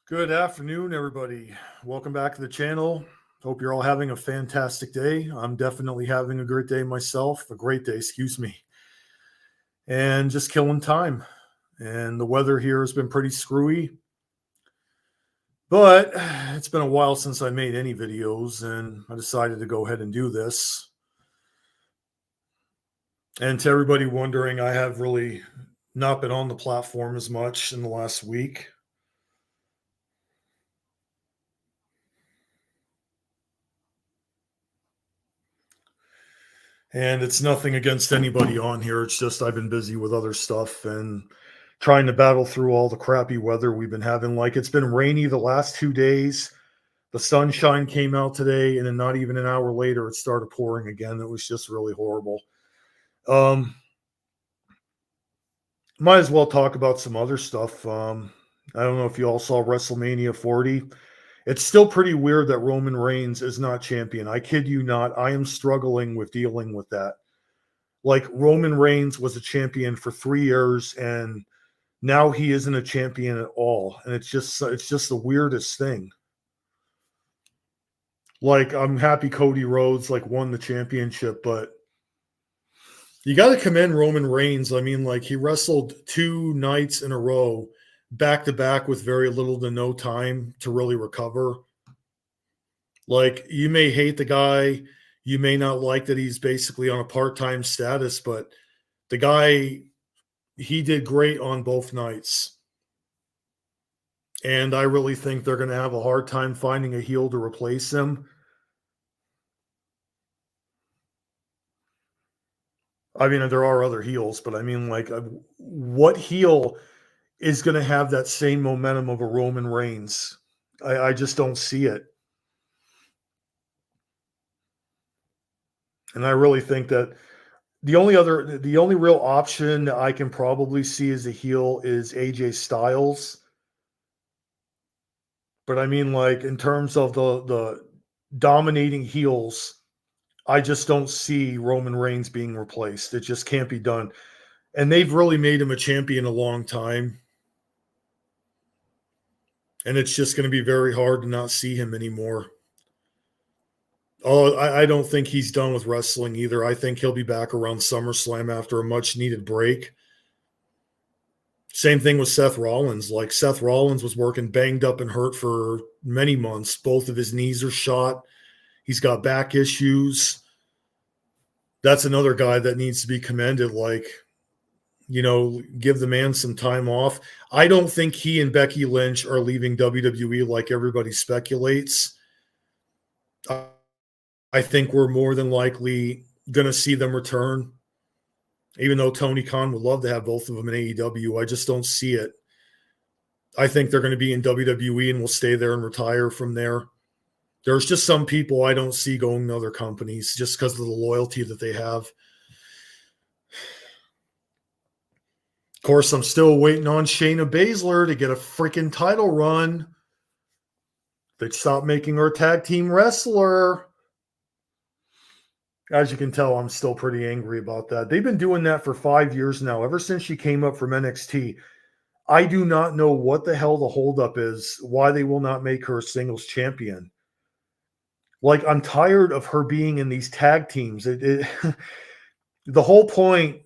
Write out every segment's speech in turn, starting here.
Good afternoon, everybody. Welcome back to the channel. Hope you're all having a fantastic day. I'm definitely having a great day myself, a great day, excuse me, and just killing time. And the weather here has been pretty screwy, but it's been a while since I made any videos, and I decided to go ahead and do this. And to everybody wondering, I have really not been on the platform as much in the last week. And it's nothing against anybody on here. It's just I've been busy with other stuff and trying to battle through all the crappy weather we've been having. Like it's been rainy the last 2 days. The sunshine came out today, and then not even an hour later, it started pouring again. It was just really horrible. Um, might as well talk about some other stuff. I don't know if you all saw WrestleMania 40. It's still pretty weird that Roman Reigns is not champion. I kid you not. I am struggling with dealing with that. Like Roman Reigns was a champion for 3 years, and now he isn't a champion at all, and it's just the weirdest thing. Like I'm happy Cody Rhodes like won the championship, but you got to commend Roman Reigns. I mean, like he wrestled 2 nights in a row, back to back, with very little to no time to really recover. Like you may hate the guy, you may not like that he's basically on a part-time status, but the guy, he did great on both nights. And I really think they're going to have a hard time finding a heel to replace him. I mean, there are other heels, but I mean, like, what heel is going to have that same momentum of a Roman Reigns? I just don't see it. And I really think that the only real option that I can probably see as a heel is AJ Styles. But I mean, like, in terms of the dominating heels, I just don't see Roman Reigns being replaced. It just can't be done. And they've really made him a champion a long time. And it's just going to be very hard to not see him anymore. Oh, I don't think he's done with wrestling either. I think he'll be back around SummerSlam after a much needed break. Same thing with Seth Rollins. Like Seth Rollins was working banged up and hurt for many months. Both of his knees are shot. He's got back issues. That's another guy that needs to be commended. Like, give the man some time off. I don't think he and Becky Lynch are leaving WWE like everybody speculates. I think we're more than likely going to see them return, even though Tony Khan would love to have both of them in AEW. I just don't see it. I think they're going to be in WWE and will stay there and retire from there. There's just some people I don't see going to other companies just because of the loyalty that they have. Of course, I'm still waiting on Shayna Baszler to get a freaking title run. They stopped making her a tag team wrestler. As you can tell, I'm still pretty angry about that. They've been doing that for 5 years now, ever since she came up from NXT. I do not know what the hell the holdup is, why they will not make her a singles champion. Like, I'm tired of her being in these tag teams. The whole point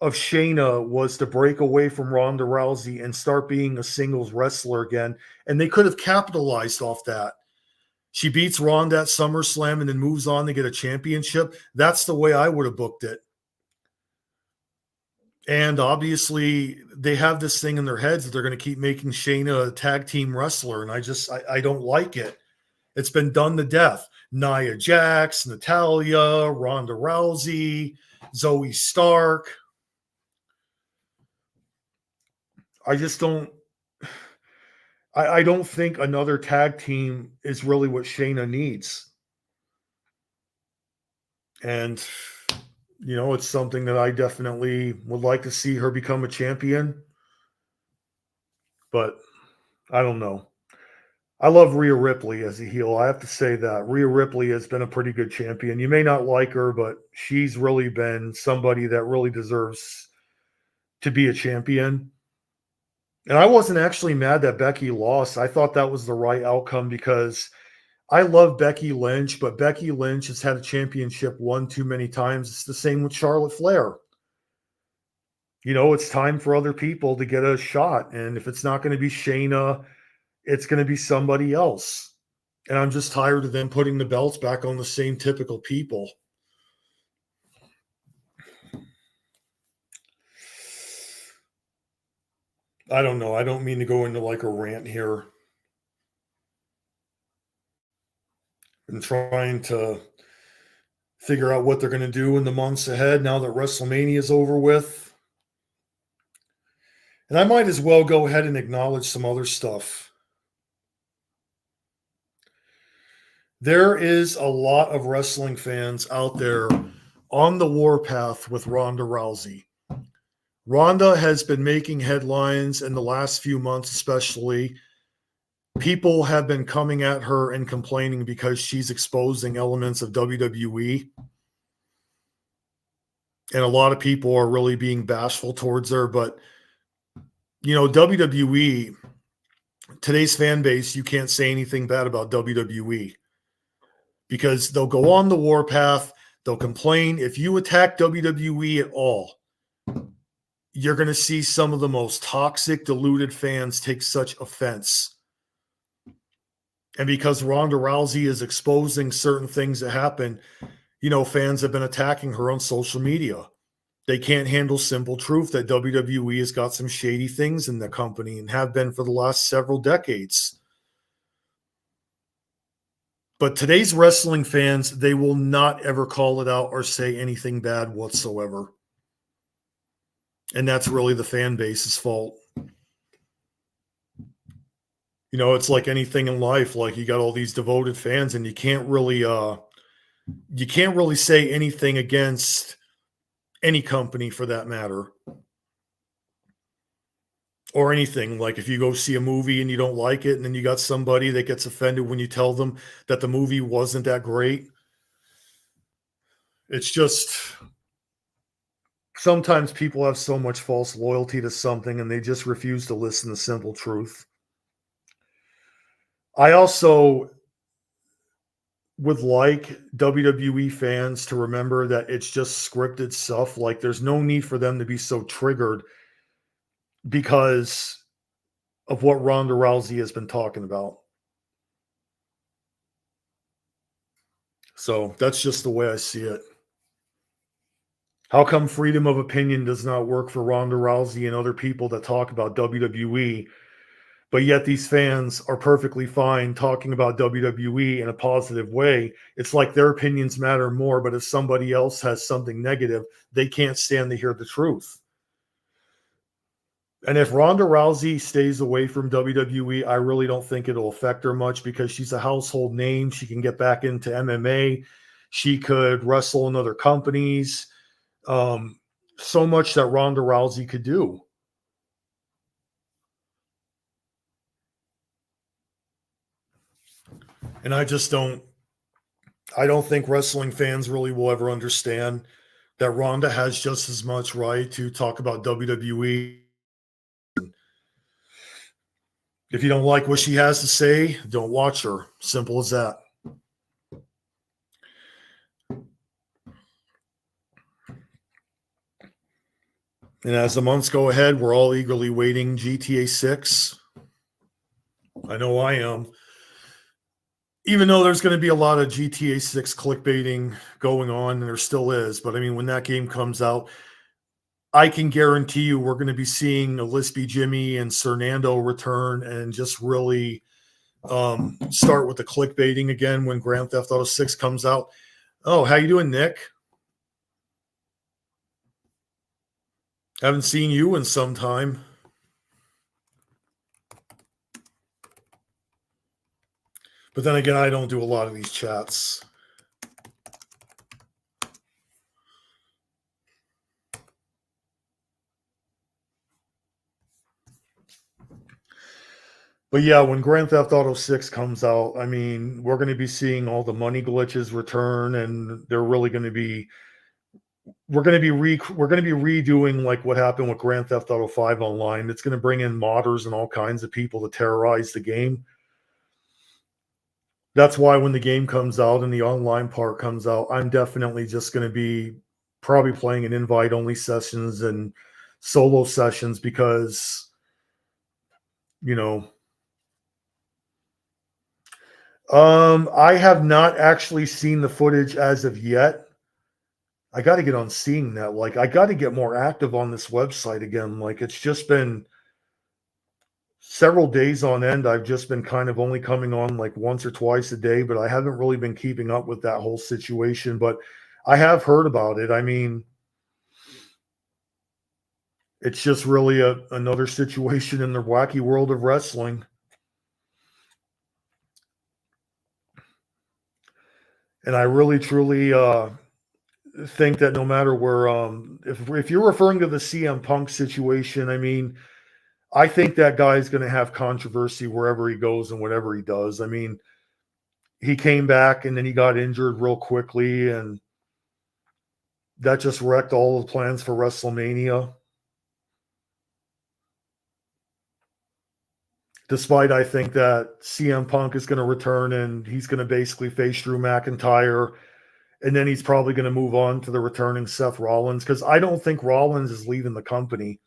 of Shayna was to break away from Ronda Rousey and start being a singles wrestler again, and they could have capitalized off that. She beats Ronda at SummerSlam and then moves on to get a championship. That's the way I would have booked it. And obviously, they have this thing in their heads that they're going to keep making Shayna a tag team wrestler, and I don't like it. It's been done to death. Nia Jax, Natalya, Ronda Rousey, Zoe Stark. I just don't. I don't think another tag team is really what Shayna needs. And, it's something that I definitely would like to see her become a champion. But I don't know. I love Rhea Ripley as a heel. I have to say that. Rhea Ripley has been a pretty good champion. You may not like her, but she's really been somebody that really deserves to be a champion. And I wasn't actually mad that Becky lost. I thought that was the right outcome because I love Becky Lynch, but Becky Lynch has had a championship one too many times. It's the same with Charlotte Flair. It's time for other people to get a shot. And if it's not going to be Shayna, it's going to be somebody else. And I'm just tired of them putting the belts back on the same typical people. I don't know. I don't mean to go into like a rant here. I'm trying to figure out what they're going to do in the months ahead now that WrestleMania is over with. And I might as well go ahead and acknowledge some other stuff. There is a lot of wrestling fans out there on the warpath with Ronda Rousey. Ronda has been making headlines in the last few months, especially. People have been coming at her and complaining because she's exposing elements of WWE. And a lot of people are really being bashful towards her. But, WWE, today's fan base, you can't say anything bad about WWE because they'll go on the warpath. They'll complain. If you attack WWE at all, you're going to see some of the most toxic, deluded fans take such offense. And because Ronda Rousey is exposing certain things that happen, fans have been attacking her on social media. They can't handle simple truth that WWE has got some shady things in the company and have been for the last several decades. But today's wrestling fans, they will not ever call it out or say anything bad whatsoever. And that's really the fan base's fault. It's like anything in life. Like you got all these devoted fans, and you can't really say anything against any company for that matter. Or anything. Like if you go see a movie and you don't like it, and then you got somebody that gets offended when you tell them that the movie wasn't that great. It's just sometimes people have so much false loyalty to something and they just refuse to listen to simple truth. I also would like WWE fans to remember that it's just scripted stuff. Like there's no need for them to be so triggered because of what Ronda Rousey has been talking about. So that's just the way I see it. How come freedom of opinion does not work for Ronda Rousey and other people that talk about WWE, but yet these fans are perfectly fine talking about WWE in a positive way? It's like their opinions matter more, but if somebody else has something negative, they can't stand to hear the truth. And if Ronda Rousey stays away from WWE, I really don't think it'll affect her much because she's a household name. She can get back into MMA. She could wrestle in other companies. So much that Ronda Rousey could do. And I don't think wrestling fans really will ever understand that Ronda has just as much right to talk about WWE. If you don't like what she has to say, don't watch her. Simple as that. And as the months go ahead, we're all eagerly waiting GTA 6. I know I am. Even though there's going to be a lot of GTA 6 clickbaiting going on, and there still is. But I mean, when that game comes out, I can guarantee you we're going to be seeing a Lispy Jimmy and Cernando return and just really start with the clickbaiting again when Grand Theft Auto 6 comes out. Oh, how you doing, Nick? Haven't seen you in some time. But then again, I don't do a lot of these chats. But yeah, when Grand Theft Auto 6 comes out, I mean, we're going to be seeing all the money glitches return, and they're really going to be we're going to be redoing like what happened with Grand Theft Auto 5 online. It's going to bring in modders and all kinds of people to terrorize the game. That's why when the game comes out and the online part comes out, I'm definitely just going to be probably playing in invite only sessions and solo sessions because, you know, I have not actually seen the footage as of yet. I got to get on seeing that. Like, I got to get more active on this website again. Like, it's just been several days on end. I've just been kind of only coming on like once or twice a day, but I haven't really been keeping up with that whole situation. But I have heard about it. I mean, it's just really another situation in the wacky world of wrestling. And I really truly think that no matter where, if you're referring to the CM Punk situation, I mean, I think that guy's going to have controversy wherever he goes and whatever he does. I mean, he came back and then he got injured real quickly, and that just wrecked all the plans for WrestleMania. Despite I think that CM Punk is going to return and he's going to basically face Drew McIntyre, and then he's probably going to move on to the returning Seth Rollins, because I don't think Rollins is leaving the company.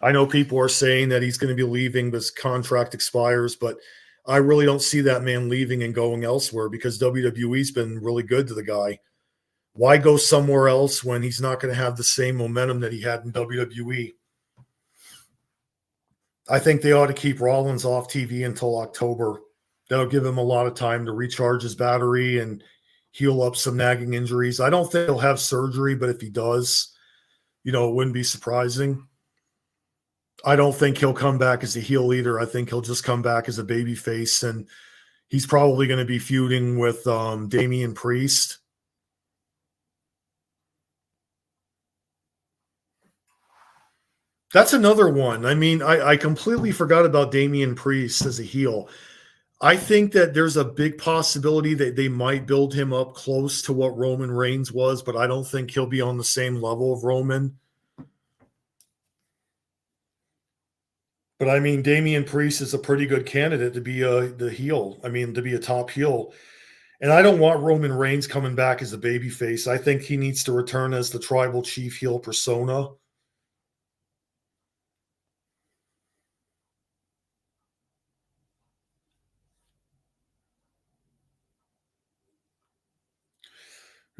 I know people are saying that he's going to be leaving, his contract expires, but I really don't see that man leaving and going elsewhere because WWE's been really good to the guy. Why go somewhere else when he's not going to have the same momentum that he had in WWE? I think they ought to keep Rollins off TV until October. That'll give him a lot of time to recharge his battery and heal up some nagging injuries. I don't think he'll have surgery, but if he does, it wouldn't be surprising. I don't think he'll come back as a heel either. I think he'll just come back as a baby face, and he's probably going to be feuding with Damian Priest. That's another one. I mean, I completely forgot about Damian Priest as a heel. I think that there's a big possibility that they might build him up close to what Roman Reigns was, but I don't think he'll be on the same level of Roman. But I mean, Damian Priest is a pretty good candidate to be the heel. I mean, to be a top heel. And I don't want Roman Reigns coming back as a babyface. I think he needs to return as the tribal chief heel persona.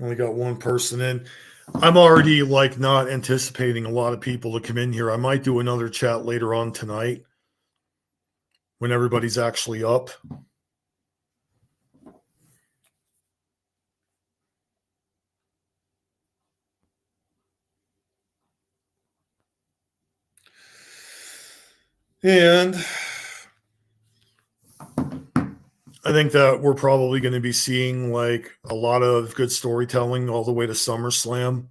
Only got one person in. I'm already like not anticipating a lot of people to come in here. I might do another chat later on tonight when everybody's actually up. And I think that we're probably going to be seeing like a lot of good storytelling all the way to SummerSlam.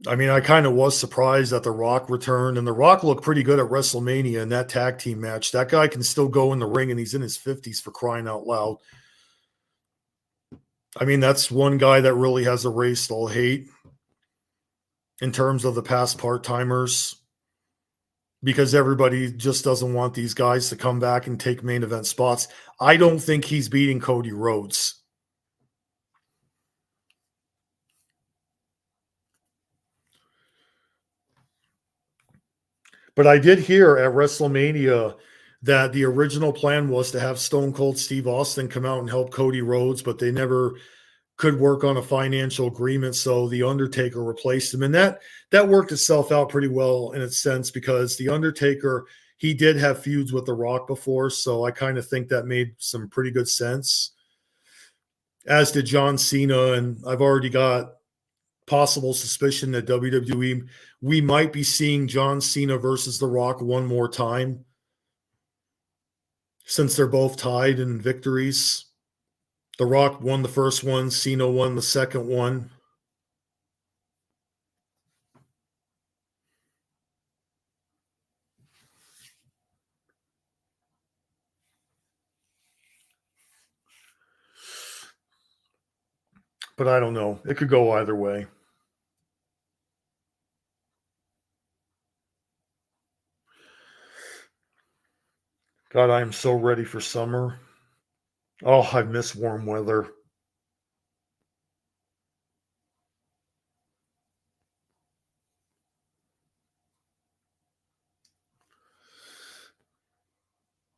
I mean, I kind of was surprised that The Rock returned, and The Rock looked pretty good at WrestleMania in that tag team match. That guy can still go in the ring, and he's in his 50s for crying out loud. I mean, that's one guy that really has erased all hate in terms of the past part-timers, because everybody just doesn't want these guys to come back and take main event spots. I don't think he's beating Cody Rhodes. But I did hear at WrestleMania that the original plan was to have Stone Cold Steve Austin come out and help Cody Rhodes, but they never could work on a financial agreement, so the Undertaker replaced him, and that worked itself out pretty well in its sense, because the Undertaker, he did have feuds with The Rock before, so I kind of think that made some pretty good sense. As did John Cena, and I've already got possible suspicion that WWE, we might be seeing John Cena versus The Rock one more time, since they're both tied in victories. The Rock won the first one, Cena won the second one. but I don't know. It could go either way. God, I am so ready for summer. Oh, I miss warm weather.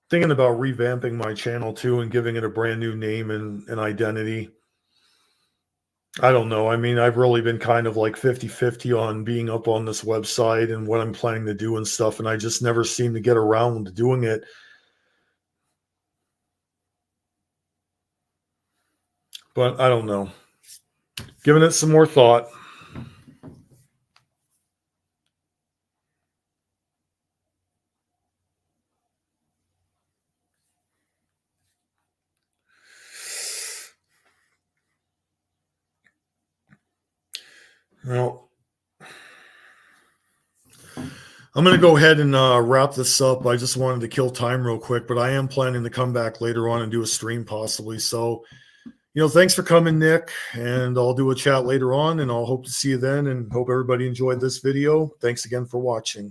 Thinking about revamping my channel too and giving it a brand new name and identity. I don't know. I mean, I've really been kind of like 50-50 on being up on this website and what I'm planning to do and stuff, and I just never seem to get around to doing it. But I don't know. Giving it some more thought. Well, I'm going to go ahead and wrap this up. I just wanted to kill time real quick, but I am planning to come back later on and do a stream possibly. So, thanks for coming, Nick, and I'll do a chat later on, and I'll hope to see you then and hope everybody enjoyed this video. Thanks again for watching.